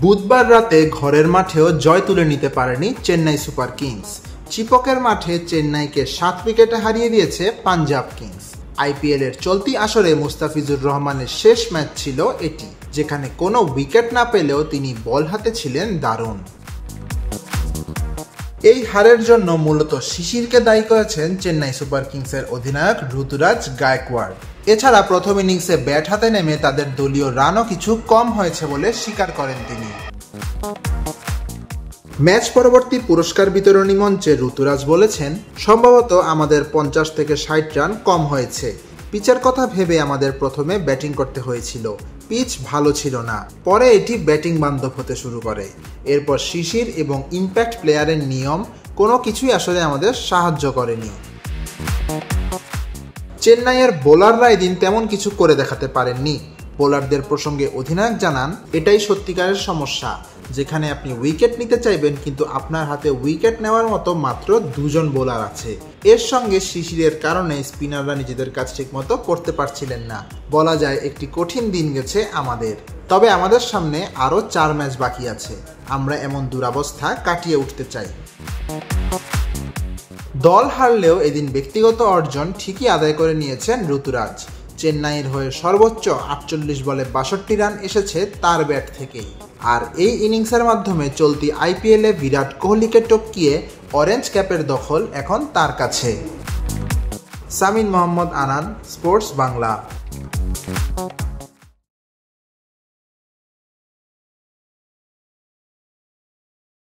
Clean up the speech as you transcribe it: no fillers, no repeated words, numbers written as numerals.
বুধবার রাতে ঘরের মাঠেও জয় তুলে নিতে পারেনি চেন্নাই সুপার কিংস। চিপকের মাঠে চেন্নাইকে 7 উইকেটে হারিয়ে দিয়েছে পাঞ্জাব কিংস। আইপিএল এর চলতি আসরে মুস্তাফিজুর রহমানের শেষ ম্যাচ ছিল এটি, যেখানে কোনো উইকেট না পেলেও তিনি বল হাতে ছিলেন দারুণ। এই হারের জন্য মূলত শিশিরকে দায়ী করেছেন চেন্নাই সুপার কিংসের অধিনায়ক ঋতুরাজ গায়কোয়াড়। এছাড়া প্রথম ইনিংসে ব্যাট হাতে নেমে তাদের দলীয় রানও কিছু কম হয়েছে বলে স্বীকার করেন তিনি। ম্যাচ পরবর্তী পুরস্কার বিতরণী মঞ্চে ঋতুরাজ বলেছেন, সম্ভবত আমাদের 50 থেকে 60 রান কম হয়েছে। পিচের কথা ভেবে আমাদের প্রথমে ব্যাটিং করতে হয়েছিল। পিচ ভালো ছিল না, পরে এটি ব্যাটিং বান্ধব হতে শুরু করে। এরপর শিশির এবং ইম্প্যাক্ট প্লেয়ারের নিয়ম কোনো কিছুই আসলে আমাদের সাহায্য করেনি। চেন্নাইয়ের বোলাররা এদিন তেমন কিছু করে দেখাতে পারেননি। বোলারদের প্রসঙ্গে অধিনায়ক জানান, এটাই সত্যিকারের সমস্যা, যেখানে আপনি উইকেট নিতে চাইবেন কিন্তু আপনার হাতে উইকেট নেওয়ার মতো মাত্র 2 জন বোলার আছে। এর সঙ্গে শিশিরের কারণে স্পিনাররা নিজেদের কাজ ঠিকমতো করতে পারছিলেন না। বলা যায় একটি কঠিন দিন গেছে আমাদের। তবে আমাদের সামনে আরও 4 ম্যাচ বাকি আছে। আমরা এমন দুরবস্থা কাটিয়ে উঠতে চাই। দল হারলেও এদিন ব্যক্তিগত অর্জন ঠিকই আদায় করে নিয়েছেন ঋতুরাজ। চেন্নাইয়ের হয়ে সর্বোচ্চ 48 বলে 62 রান এসেছে তার ব্যাট থেকেই। আর এই ইনিংসের মাধ্যমে চলতি আইপিএলে বিরাট কোহলিকে টপকিয়ে অরেঞ্জ ক্যাপের দখল এখন তার কাছে। সামিন মোহাম্মদ আনান, স্পোর্টস বাংলা।